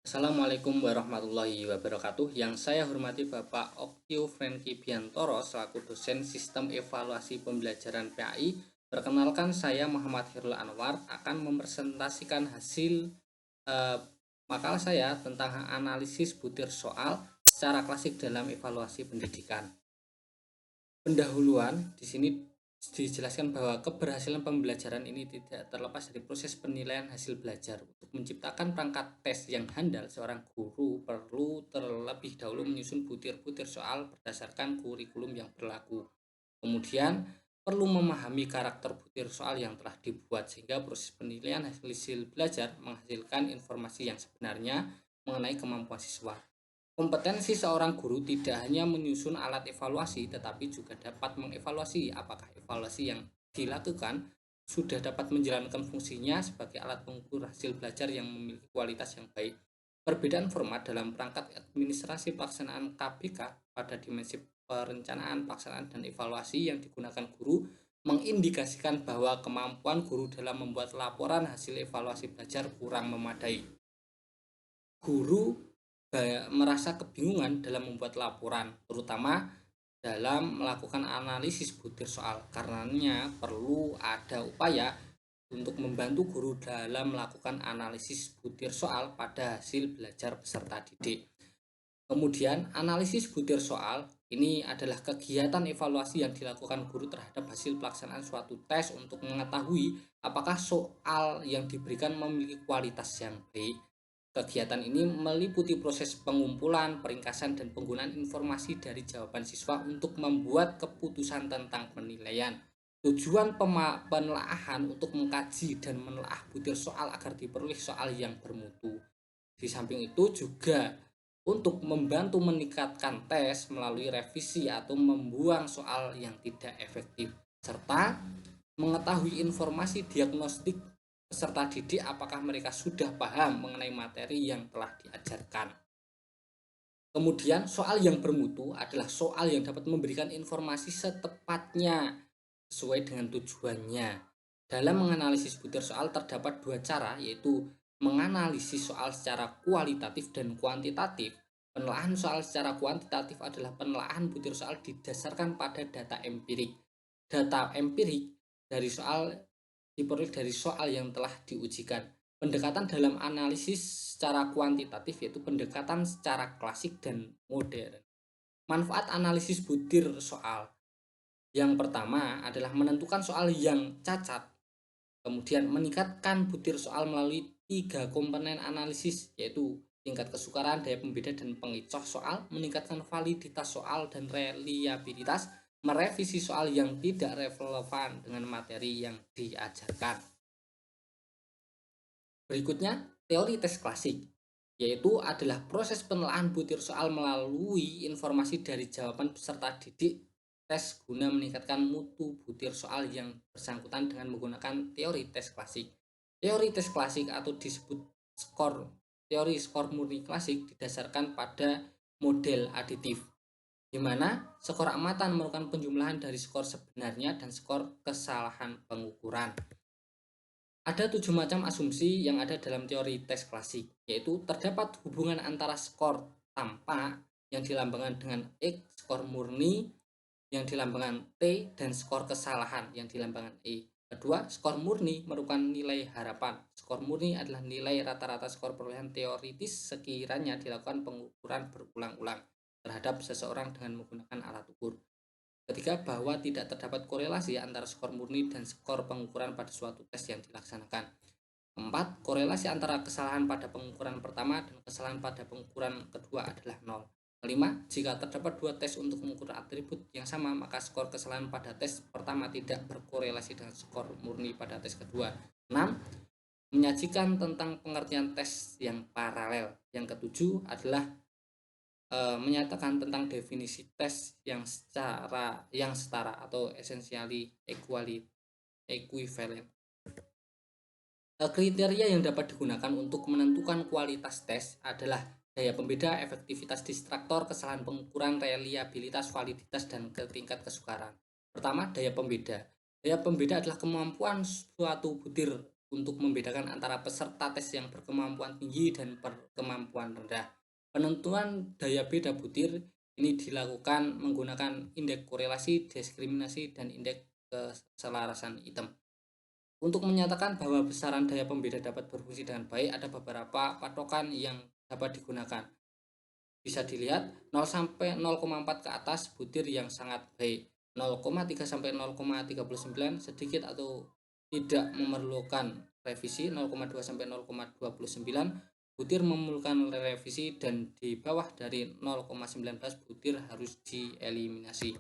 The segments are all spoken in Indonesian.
Assalamualaikum warahmatullahi wabarakatuh. Yang saya hormati Bapak Oktio Franky Biantoro selaku dosen Sistem Evaluasi Pembelajaran PAI. Perkenalkan, saya Muhammad Hirul Anwar akan mempresentasikan hasil eh, makalah saya tentang analisis butir soal secara klasik dalam evaluasi pendidikan. Pendahuluan di sini dijelaskan bahwa keberhasilan pembelajaran ini tidak terlepas dari proses penilaian hasil belajar. Untuk menciptakan perangkat tes yang handal, seorang guru perlu terlebih dahulu menyusun butir-butir soal berdasarkan kurikulum yang berlaku. Kemudian perlu memahami karakter butir soal yang telah dibuat sehingga proses penilaian hasil belajar menghasilkan informasi yang sebenarnya mengenai kemampuan siswa. Kompetensi seorang guru tidak hanya menyusun alat evaluasi, tetapi juga dapat mengevaluasi apakah evaluasi yang dilakukan sudah dapat menjalankan fungsinya sebagai alat pengukur hasil belajar yang memiliki kualitas yang baik. Perbedaan format dalam perangkat administrasi pelaksanaan KBK pada dimensi perencanaan, pelaksanaan, dan evaluasi yang digunakan guru mengindikasikan bahwa kemampuan guru dalam membuat laporan hasil evaluasi belajar kurang memadai. Guru merasa kebingungan dalam membuat laporan, terutama dalam melakukan analisis butir soal. Karenanya perlu ada upaya untuk membantu guru dalam melakukan analisis butir soal pada hasil belajar peserta didik. Kemudian, analisis butir soal ini adalah kegiatan evaluasi yang dilakukan guru terhadap hasil pelaksanaan suatu tes untuk mengetahui apakah soal yang diberikan memiliki kualitas yang baik. Kegiatan ini meliputi proses pengumpulan, peringkasan, dan penggunaan informasi dari jawaban siswa untuk membuat keputusan tentang penilaian. Tujuan penelaahan untuk mengkaji dan menelaah butir soal agar diperoleh soal yang bermutu. Di samping itu juga untuk membantu meningkatkan tes melalui revisi atau membuang soal yang tidak efektif, serta mengetahui informasi diagnostik peserta didik apakah mereka sudah paham mengenai materi yang telah diajarkan. Kemudian, soal yang bermutu adalah soal yang dapat memberikan informasi setepatnya sesuai dengan tujuannya. Dalam menganalisis butir soal terdapat dua cara, yaitu menganalisis soal secara kualitatif dan kuantitatif. Penelaahan soal secara kuantitatif adalah penelaahan butir soal didasarkan pada data empirik. Data empirik dari soal diperoleh dari soal yang telah diujikan. Pendekatan dalam analisis secara kuantitatif yaitu pendekatan secara klasik dan modern. Manfaat analisis butir soal. Yang pertama adalah menentukan soal yang cacat, kemudian meningkatkan butir soal melalui 3 komponen analisis, yaitu tingkat kesukaran, daya pembeda, dan pengecoh soal, meningkatkan validitas soal dan reliabilitas, merevisi soal yang tidak relevan dengan materi yang diajarkan. Berikutnya, teori tes klasik, yaitu adalah proses penelaahan butir soal melalui informasi dari jawaban peserta didik tes guna meningkatkan mutu butir soal yang bersangkutan dengan menggunakan teori tes klasik. Teori tes klasik atau disebut teori skor murni klasik didasarkan pada model aditif, di mana skor amatan merupakan penjumlahan dari skor sebenarnya dan skor kesalahan pengukuran. Ada 7 macam asumsi yang ada dalam teori tes klasik, yaitu terdapat hubungan antara skor tampak yang dilambangkan dengan X, skor murni yang dilambangkan T, dan skor kesalahan yang dilambangkan E. Kedua, skor murni merupakan nilai harapan. Skor murni adalah nilai rata-rata skor perolehan teoritis sekiranya dilakukan pengukuran berulang-ulang terhadap seseorang dengan menggunakan alat ukur. Ketiga, bahwa tidak terdapat korelasi antara skor murni dan skor pengukuran pada suatu tes yang dilaksanakan. Keempat, korelasi antara kesalahan pada pengukuran pertama dan kesalahan pada pengukuran kedua adalah 0. Kelima, jika terdapat dua tes untuk mengukur atribut yang sama, maka skor kesalahan pada tes pertama tidak berkorelasi dengan skor murni pada tes kedua. 6. Menyajikan tentang pengertian tes yang paralel. Yang ketujuh adalah menyatakan tentang definisi tes yang setara atau essentially equivalent. Kriteria yang dapat digunakan untuk menentukan kualitas tes adalah daya pembeda, efektivitas distraktor, kesalahan pengukuran, reliabilitas, validitas, dan tingkat kesukaran. Pertama, daya pembeda. Daya pembeda adalah kemampuan suatu butir untuk membedakan antara peserta tes yang berkemampuan tinggi dan berkemampuan rendah. Penentuan daya beda butir ini dilakukan menggunakan indeks korelasi, diskriminasi, dan indeks keselarasan item. Untuk menyatakan bahwa besaran daya pembeda dapat berfungsi dengan baik, ada beberapa patokan yang dapat digunakan. Bisa dilihat 0 sampai 0,4 ke atas butir yang sangat baik, 0,3 sampai 0,39 sedikit atau tidak memerlukan revisi, 0,2 sampai 0,29 butir memerlukan revisi, dan di bawah dari 0,19 butir harus dieliminasi.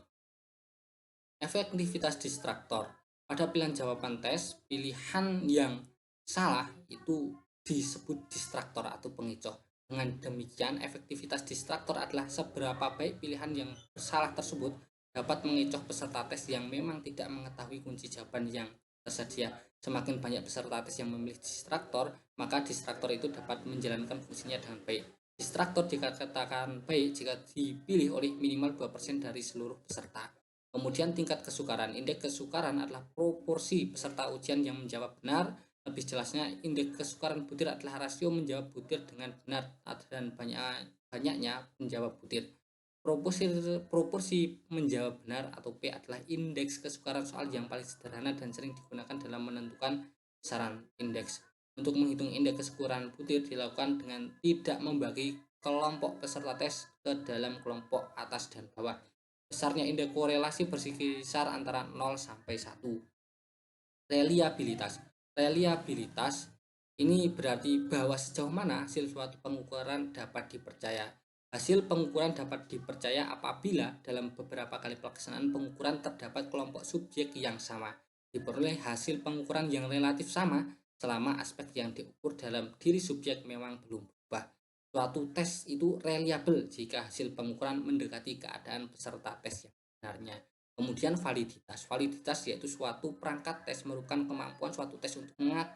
Efektivitas distraktor. Pada pilihan jawaban tes, pilihan yang salah itu disebut distraktor atau pengecoh. Dengan demikian, efektivitas distraktor adalah seberapa baik pilihan yang salah tersebut dapat mengecoh peserta tes yang memang tidak mengetahui kunci jawaban yang tersedia. Semakin banyak peserta tes yang memilih distraktor, maka distraktor itu dapat menjalankan fungsinya dengan baik. Distraktor dikatakan baik jika dipilih oleh minimal 2% dari seluruh peserta. Kemudian tingkat kesukaran. Indeks kesukaran adalah proporsi peserta ujian yang menjawab benar. Lebih jelasnya, indeks kesukaran butir adalah rasio menjawab butir dengan benar dan banyaknya menjawab butir. Proporsi menjawab benar atau P adalah indeks kesukaran soal yang paling sederhana dan sering digunakan dalam menentukan besaran indeks. Untuk menghitung indeks kesukaran butir dilakukan dengan tidak membagi kelompok peserta tes ke dalam kelompok atas dan bawah. Besarnya indeks korelasi berkisar antara 0 sampai 1. Reliabilitas. Reliabilitas ini berarti bahwa sejauh mana hasil suatu pengukuran dapat dipercaya. Hasil pengukuran dapat dipercaya apabila dalam beberapa kali pelaksanaan pengukuran terdapat kelompok subjek yang sama. Diperoleh hasil pengukuran yang relatif sama selama aspek yang diukur dalam diri subjek memang belum berubah. Suatu tes itu reliable jika hasil pengukuran mendekati keadaan peserta tes yang sebenarnya. Kemudian validitas. Validitas yaitu suatu perangkat tes merupakan kemampuan suatu tes untuk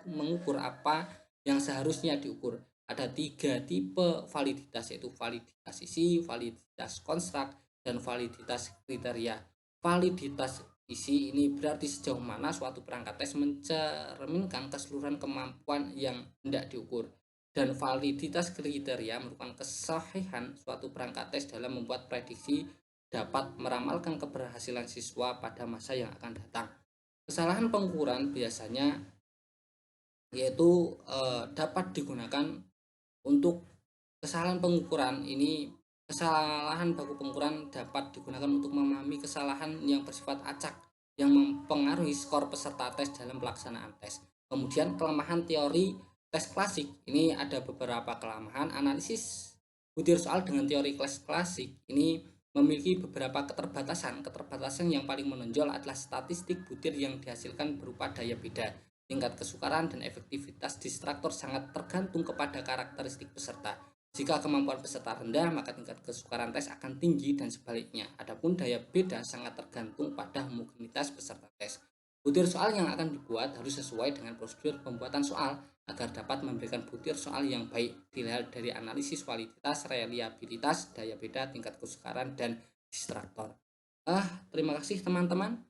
mengukur apa yang seharusnya diukur. Ada 3 tipe validitas, yaitu validitas isi, validitas konstruk, dan validitas kriteria. Validitas isi ini berarti sejauh mana suatu perangkat tes mencerminkan keseluruhan kemampuan yang hendak diukur. Dan validitas kriteria merupakan kesahihan suatu perangkat tes dalam membuat prediksi dapat meramalkan keberhasilan siswa pada masa yang akan datang. Kesalahan pengukuran biasanya yaitu dapat digunakan untuk kesalahan pengukuran ini. Kesalahan baku pengukuran dapat digunakan untuk memahami kesalahan yang bersifat acak yang mempengaruhi skor peserta tes dalam pelaksanaan tes. Kemudian kelemahan teori tes klasik. Ini ada beberapa kelemahan. Analisis butir soal dengan teori klasik ini memiliki beberapa keterbatasan. Keterbatasan yang paling menonjol adalah statistik butir yang dihasilkan berupa daya beda. Tingkat kesukaran dan efektivitas distraktor sangat tergantung kepada karakteristik peserta. Jika kemampuan peserta rendah, maka tingkat kesukaran tes akan tinggi dan sebaliknya. Adapun daya beda sangat tergantung pada homogenitas peserta tes. Butir soal yang akan dibuat harus sesuai dengan prosedur pembuatan soal agar dapat memberikan butir soal yang baik. Dilihat dari analisis validitas, reliabilitas, daya beda, tingkat kesukaran, dan distraktor. Terima kasih teman-teman.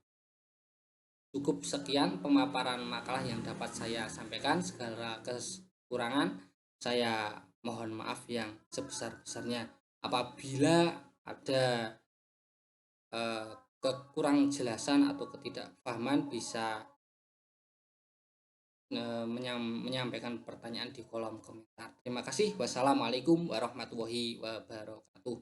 Cukup sekian pemaparan makalah yang dapat saya sampaikan. Segala kekurangan saya mohon maaf yang sebesar-besarnya. Apabila ada kekurang jelasan atau ketidakpahaman, bisa menyampaikan pertanyaan di kolom komentar. Terima kasih. Wassalamualaikum warahmatullahi wabarakatuh.